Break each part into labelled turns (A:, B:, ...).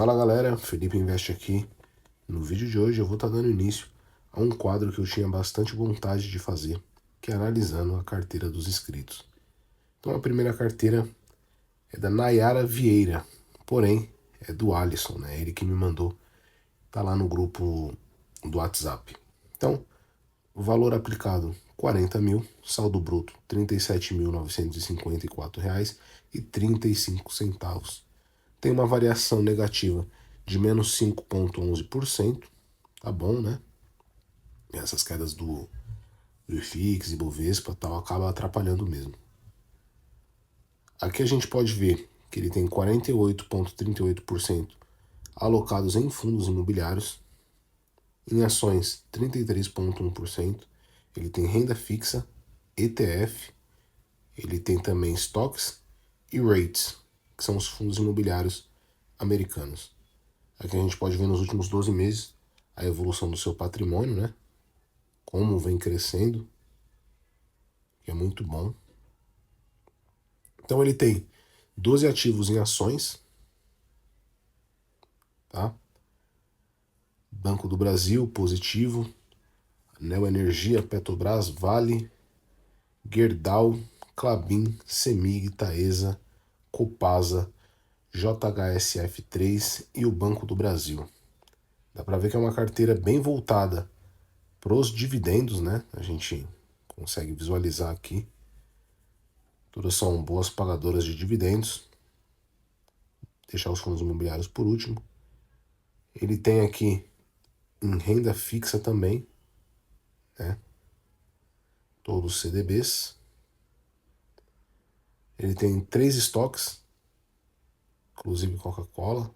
A: Fala galera, Felipe Investe aqui. No vídeo de hoje eu vou estar dando início a um quadro que eu tinha bastante vontade de fazer, que é analisando a carteira dos inscritos. Então a primeira carteira é da Nayara Vieira, porém é do Alisson, né? Ele que me mandou, tá lá no grupo do WhatsApp. Então, o valor aplicado 40 mil, saldo bruto R$ 37.954,35. Tem uma variação negativa de menos 5,11%, tá bom, né? Essas quedas do IFIX e Bovespa tal acaba atrapalhando mesmo. Aqui a gente pode ver que ele tem 48,38% alocados em fundos imobiliários, em ações 33,1%, ele tem renda fixa, ETF, ele tem também stocks e REITs, que são os fundos imobiliários americanos. Aqui a gente pode ver nos últimos 12 meses a evolução do seu patrimônio, né? Como vem crescendo, que é muito bom. Então ele tem 12 ativos em ações, tá? Banco do Brasil, positivo, Neo Energia, Petrobras, Vale, Gerdau, Klabin, Semig, Taesa, Copasa, JHSF3 e o Banco do Brasil. Dá para ver que é uma carteira bem voltada para os dividendos, né? A gente consegue visualizar aqui. Todas são boas pagadoras de dividendos. Deixar os fundos imobiliários por último. Ele tem aqui em renda fixa também, né? Todos os CDBs. Ele tem 3 estoques, inclusive Coca-Cola.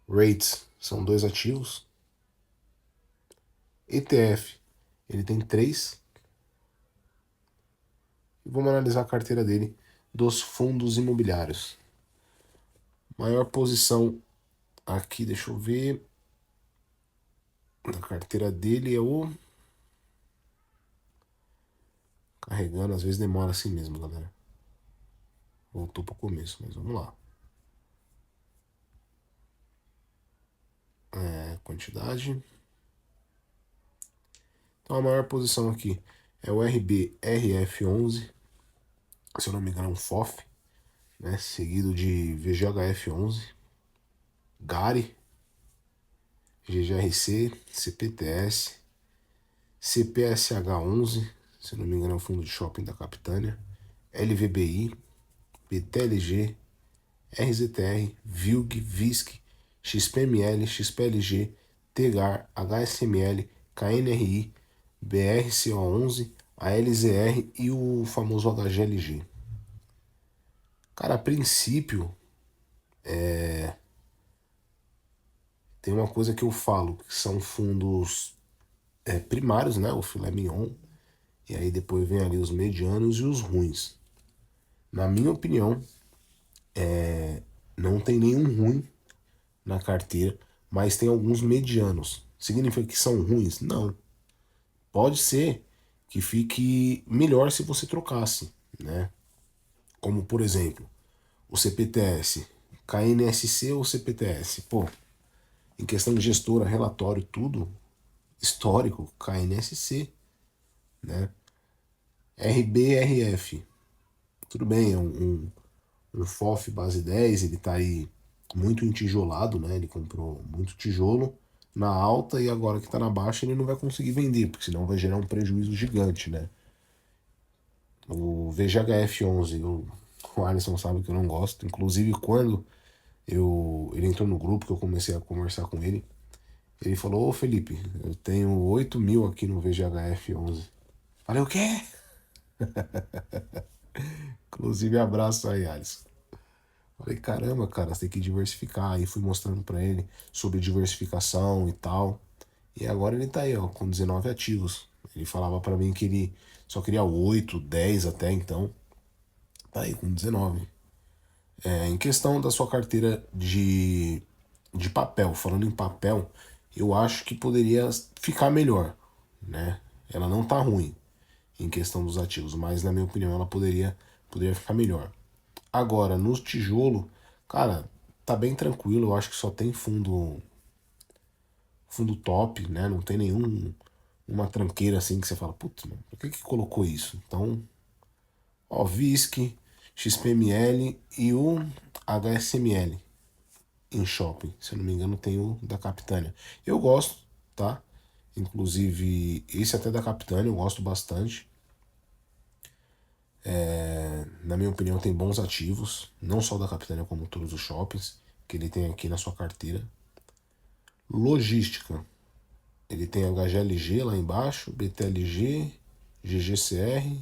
A: REITs são 2 ativos. ETF, ele tem 3. E vamos analisar a carteira dele dos fundos imobiliários. Maior posição aqui, deixa eu ver. A carteira dele é o... Carregando, às vezes demora assim mesmo, galera. Voltou para o começo, mas vamos lá. Quantidade. Então a maior posição aqui é o RBRF11, se eu não me engano é um FOF, né? Seguido de VGHF11, GARI, GGRC, CPTS, CPSH11, se eu não me engano é um fundo de shopping da Capitânia, LVBI, PTLG, RZTR, VILG, VISC, XPML, XPLG, TEGAR, HSML, KNRI, BRCO11, ALZR e o famoso HGLG. Cara, a princípio, tem uma coisa que eu falo, que são fundos primários, né? O filé mignon, e aí depois vem ali os medianos e os ruins. Na minha opinião, não tem nenhum ruim na carteira, mas tem alguns medianos. Significa que são ruins? Não. Pode ser que fique melhor se você trocasse, né? Como, por exemplo, o CPTS, KNSC ou CPTS. Pô, em questão de gestora, relatório, tudo, histórico, KNSC, né? RBRF, tudo bem, é um FOF base 10, ele tá aí muito entijolado, né? Ele comprou muito tijolo na alta e agora que tá na baixa ele não vai conseguir vender, porque senão vai gerar um prejuízo gigante, né? O VGHF11, o Alisson sabe que eu não gosto, inclusive quando ele entrou no grupo que eu comecei a conversar com ele, ele falou: ô Felipe, eu tenho 8 mil aqui no VGHF11. Falei: o quê? Inclusive abraço aí, Alisson. Falei: caramba, cara, você tem que diversificar. Aí fui mostrando pra ele sobre diversificação e tal. E agora ele tá aí, ó, com 19 ativos. Ele falava pra mim que ele só queria 8, 10 até então. Tá aí com 19. Em questão da sua carteira de papel, falando em papel, eu acho que poderia ficar melhor, né? Ela não tá ruim em questão dos ativos, mas na minha opinião ela poderia ficar melhor. Agora, no tijolo, cara, tá bem tranquilo, eu acho que só tem fundo top, né? Não tem uma tranqueira assim que você fala, putz, mano, por que colocou isso? Então, ó, VISC, XPML e o HSML em shopping. Se eu não me engano, tem o da Capitânia. Eu gosto, tá? Inclusive, esse até da Capitânia eu gosto bastante. Na minha opinião, tem bons ativos, não só da Capitânia, como todos os shoppings que ele tem aqui na sua carteira. Logística, ele tem HGLG lá embaixo, BTLG, GGCR,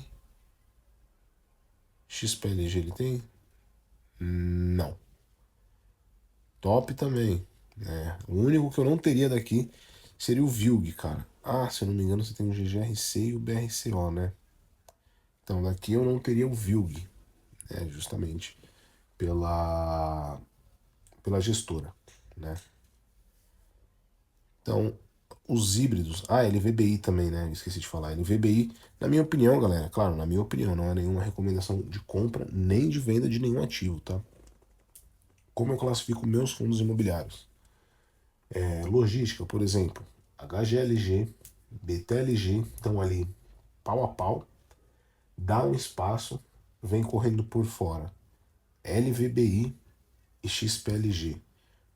A: XPLG ele tem? Não. Top também, né? O único que eu não teria daqui seria o VILG, cara. Ah, se eu não me engano, você tem o GGRC e o BRCO, né? Então daqui eu não teria o VILG, né? Justamente pela, pela gestora, né? Então, os híbridos. Ah, LVBI também, né? Esqueci de falar. LVBI, na minha opinião, galera, claro, na minha opinião, não é nenhuma recomendação de compra nem de venda de nenhum ativo, tá? Como eu classifico meus fundos imobiliários? Logística, por exemplo, HGLG, BTLG estão ali pau a pau, dá um espaço, vem correndo por fora. LVBI e XPLG.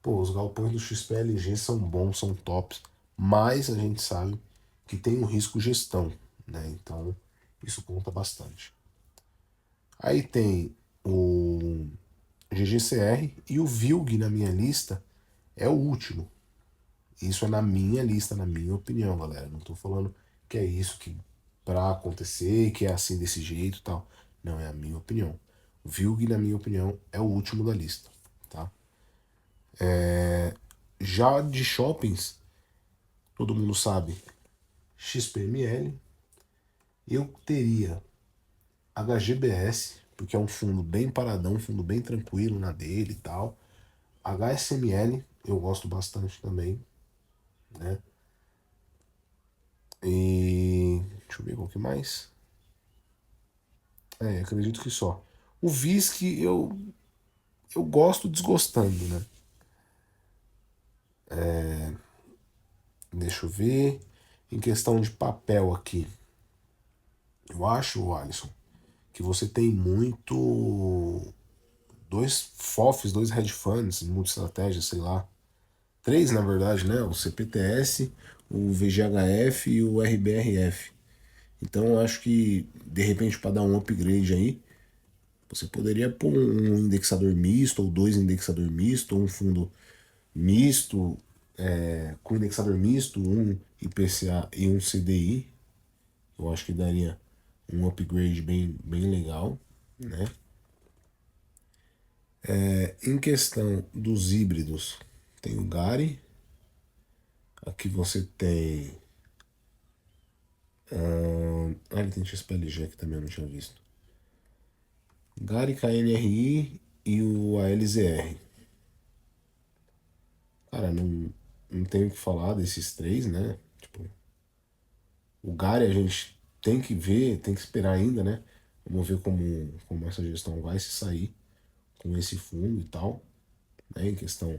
A: Pô, os galpões do XPLG são bons, são tops, mas a gente sabe que tem um risco gestão, né? Então isso conta bastante. Aí tem o GGCR e o VILG na minha lista é o último. Isso é na minha lista, na minha opinião, galera. Não tô falando que é isso que pra acontecer, que é assim desse jeito e tal. Não, é a minha opinião. O VILG, na minha opinião, é o último da lista, tá? Já de shoppings, todo mundo sabe, XPML, eu teria HGBS, porque é um fundo bem paradão, um fundo bem tranquilo na dele e tal. HSML, eu gosto bastante também, né? E deixa eu ver qual que mais. Acredito que só. O VISC eu gosto desgostando, né? Deixa eu ver. Em questão de papel aqui, eu acho, Alisson, que você tem muito. Dois FOFs, dois hedge funds, multi-estratégia, sei lá. Três, na verdade, né? O CPTS, o VGHF e o RBRF. Então, eu acho que, de repente, para dar um upgrade aí, você poderia pôr um indexador misto, ou dois indexador misto, ou um fundo misto, com indexador misto, um IPCA e um CDI. Eu acho que daria um upgrade bem legal, né? Em questão dos híbridos, tem o Gari. Aqui você tem. Ele tem XPLG aqui também, eu não tinha visto. Gari, KNRI e o ALZR. Cara, não tenho o que falar desses três, né? Tipo, o Gari a gente tem que ver, tem que esperar ainda, né? Vamos ver como essa gestão vai se sair com esse fundo e tal, né? Em questão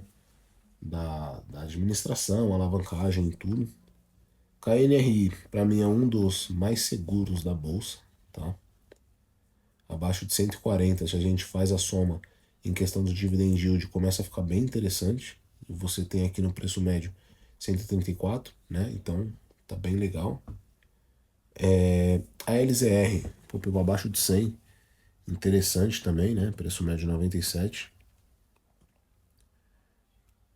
A: da administração, alavancagem e tudo. KNRI, para mim, é um dos mais seguros da bolsa, tá? Abaixo de 140, se a gente faz a soma em questão do dividend yield, começa a ficar bem interessante. E você tem aqui no preço médio 134, né? Então, tá bem legal. A LZR, pô, pegou abaixo de 100, interessante também, né? Preço médio 97.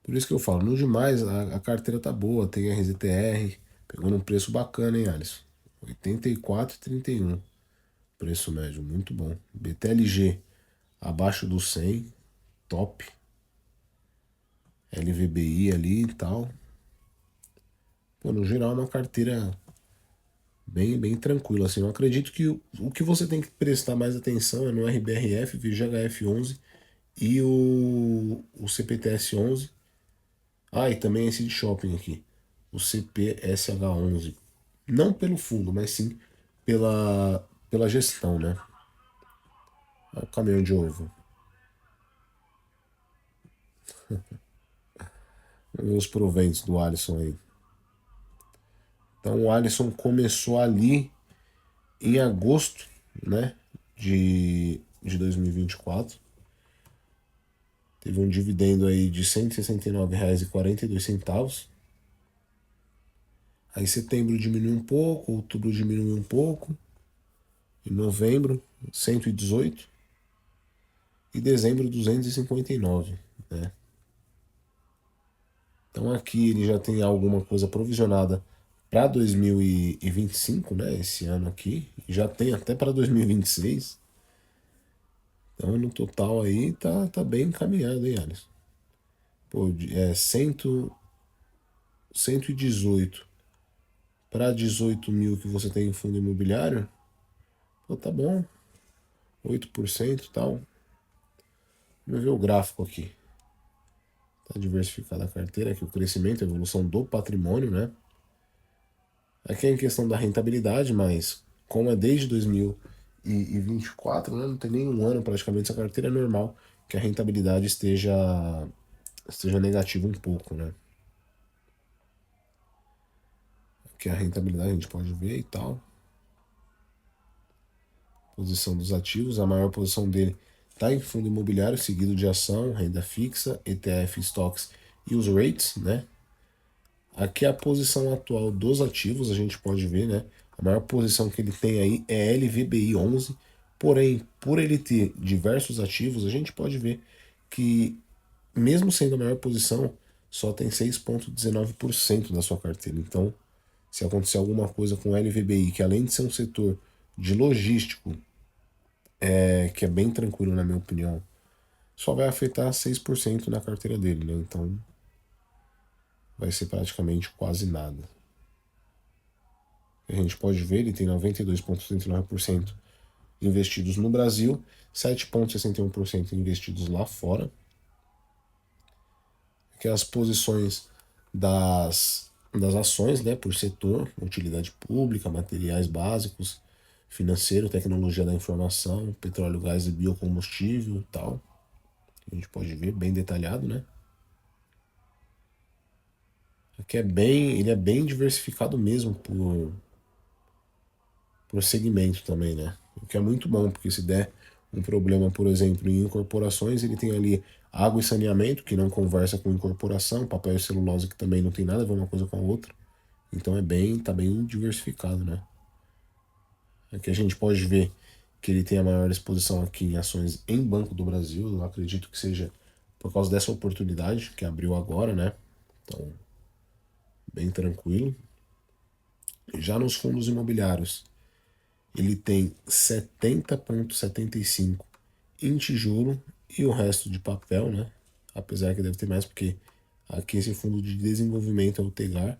A: Por isso que eu falo, no demais, a carteira tá boa, tem RZTR, pegou num preço bacana, hein, Alisson? 84,31. Preço médio, muito bom. BTLG, abaixo do 100, top. LVBI ali e tal. Pô, no geral, é uma carteira bem tranquila, assim. Eu acredito que o que você tem que prestar mais atenção é no RBRF, VGHF11 e o CPTS11. Ah, e também esse de shopping aqui, o CPSH11. Não pelo fundo, mas sim pela gestão, né? Olha o caminhão de ovo. Vamos ver os proventos do Alisson aí. Então o Alisson começou ali em agosto, né, de 2024. Teve um dividendo aí de R$ 169,42. Aí setembro diminuiu um pouco, outubro diminuiu um pouco, em novembro 118 e dezembro 259, né? Então aqui ele já tem alguma coisa provisionada para 2025, né? Esse ano aqui, já tem até para 2026. Então no total aí tá bem encaminhado, hein, Alisson? Pô, 118 para 18 mil que você tem em fundo imobiliário, pô, tá bom, 8% e tal. Vamos ver o gráfico aqui. Tá diversificada a carteira, aqui o crescimento, a evolução do patrimônio, né? Aqui é em questão da rentabilidade, mas como é desde 2024, né, não tem nenhum ano praticamente essa carteira, é normal que a rentabilidade esteja negativa um pouco, né? Aqui a rentabilidade a gente pode ver e tal. Posição dos ativos, a maior posição dele está em fundo imobiliário, seguido de ação, renda fixa, ETF, stocks e os REITs, né? Aqui a posição atual dos ativos, a gente pode ver, né? A maior posição que ele tem aí é LVBI 11, porém, por ele ter diversos ativos, a gente pode ver que, mesmo sendo a maior posição, só tem 6,19% da sua carteira. Então, se acontecer alguma coisa com o LVBI, que além de ser um setor de logístico, que é bem tranquilo na minha opinião, só vai afetar 6% na carteira dele, né? Então, vai ser praticamente quase nada. A gente pode ver, ele tem 92,39% investidos no Brasil, 7,61% investidos lá fora. Aqui as posições das ações, né, por setor: utilidade pública, materiais básicos, financeiro, tecnologia da informação, petróleo, gás e biocombustível e tal. A gente pode ver bem detalhado, né? Aqui ele é bem diversificado mesmo por segmento também, né? O que é muito bom, porque se der um problema, por exemplo, em incorporações, ele tem ali água e saneamento, que não conversa com incorporação, papel e celulose, que também não tem nada a ver uma coisa com a outra. Então tá bem diversificado, né? Aqui a gente pode ver que ele tem a maior exposição aqui em ações em Banco do Brasil. Eu acredito que seja por causa dessa oportunidade que abriu agora, né? Então, bem tranquilo. Já nos fundos imobiliários, ele tem 70,75 em tijolo e o resto de papel, né? Apesar que deve ter mais, porque aqui esse fundo de desenvolvimento é o Tegar.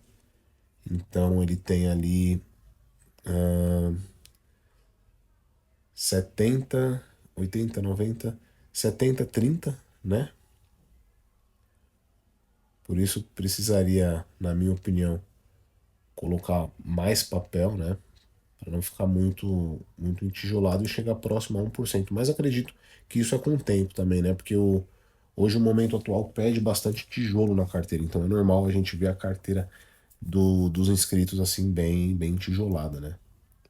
A: Então ele tem ali 70, 80, 90, 70, 30, né? Por isso precisaria, na minha opinião, colocar mais papel, né? Para não ficar muito entijolado e chegar próximo a 1%. Mas acredito que isso é com o tempo também, né? Porque hoje o momento atual pede bastante tijolo na carteira, então é normal a gente ver a carteira dos inscritos assim bem tijolada, né?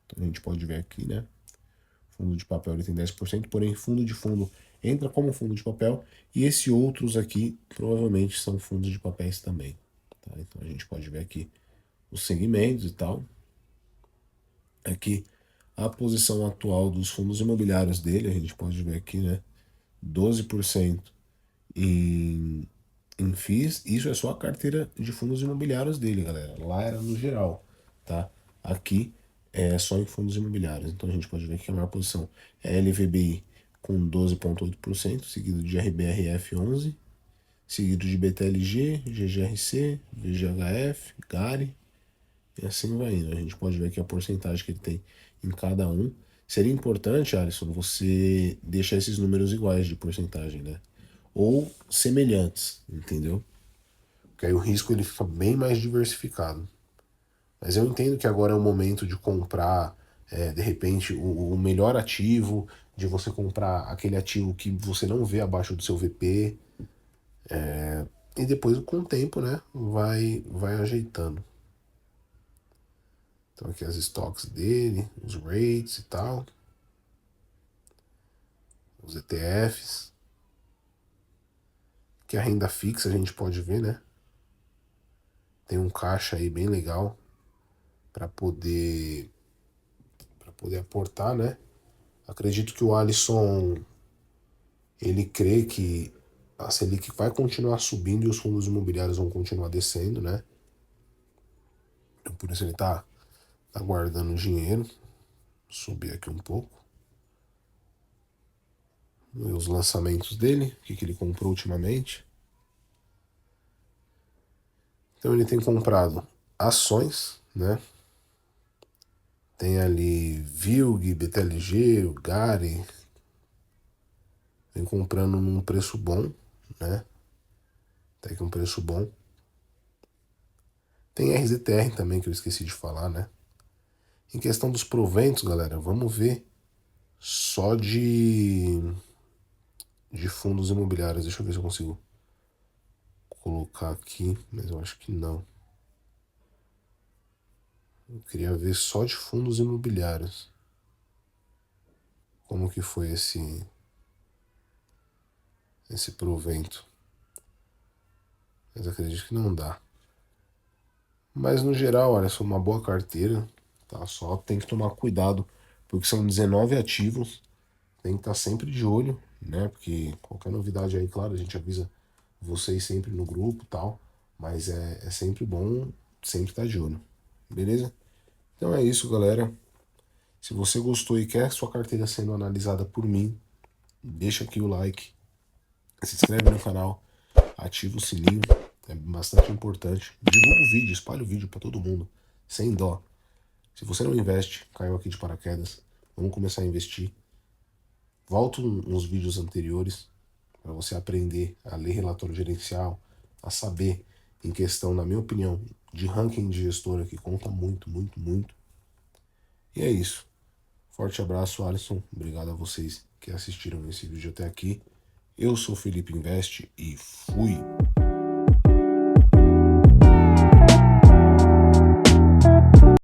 A: Então a gente pode ver aqui, né? Fundo de papel ele tem 10%, porém fundo de fundo entra como fundo de papel e esses outros aqui provavelmente são fundos de papéis também. Tá? Então a gente pode ver aqui os segmentos e tal. Aqui a posição atual dos fundos imobiliários dele, a gente pode ver aqui, né? 12% em, em FIIs. Isso é só a carteira de fundos imobiliários dele, galera. Lá era no geral, tá? Aqui é só em fundos imobiliários. Então a gente pode ver que a maior posição é LVBI com 12,8%, seguido de RBRF 11%, seguido de BTLG, GGRC, VGHF, GARI, e assim vai indo. A gente pode ver aqui a porcentagem que ele tem em cada um. Seria importante, Alisson, você deixar esses números iguais de porcentagem, né? Ou semelhantes, entendeu? Porque aí o risco ele fica bem mais diversificado. Mas eu entendo que agora é o momento de comprar, de repente, o melhor ativo, de você comprar aquele ativo que você não vê abaixo do seu VP. E depois, com o tempo, né, vai ajeitando. Então aqui as stocks dele, os rates e tal. Os ETFs. Que a renda fixa a gente pode ver, né? Tem um caixa aí bem legal para poder aportar, né? Acredito que o Alisson ele crê que a Selic vai continuar subindo e os fundos imobiliários vão continuar descendo, né? Então, por isso ele tá guardando dinheiro. Subir aqui um pouco. E os lançamentos dele, o que ele comprou ultimamente. Então ele tem comprado ações, né? Tem ali VILG, BTLG, o Gari. Vem comprando num preço bom, né? Até que um preço bom. Tem RZTR também, que eu esqueci de falar, né? Em questão dos proventos, galera, vamos ver só de fundos imobiliários. Deixa eu ver se eu consigo colocar aqui, mas eu acho que não. Eu queria ver só de fundos imobiliários. Como que foi esse provento? Mas acredito que não dá. Mas no geral, olha, só uma boa carteira, tá? Só tem que tomar cuidado, porque são 19 ativos, tem que estar sempre de olho, né? Porque qualquer novidade aí, claro, a gente avisa vocês sempre no grupo e tal, mas é sempre bom sempre estar de olho, beleza? Então é isso, galera. Se você gostou e quer sua carteira sendo analisada por mim, deixa aqui o like, se inscreve no canal, ativa o sininho, é bastante importante. Divulga o vídeo, espalha o vídeo para todo mundo, sem dó. Se você não investe, caiu aqui de paraquedas, vamos começar a investir. Volta uns vídeos anteriores para você aprender a ler relatório gerencial, a saber em questão, na minha opinião, de ranking de gestora que conta muito, muito, muito. E é isso. Forte abraço, Alisson. Obrigado a vocês que assistiram esse vídeo até aqui. Eu sou Felipe Invest e fui!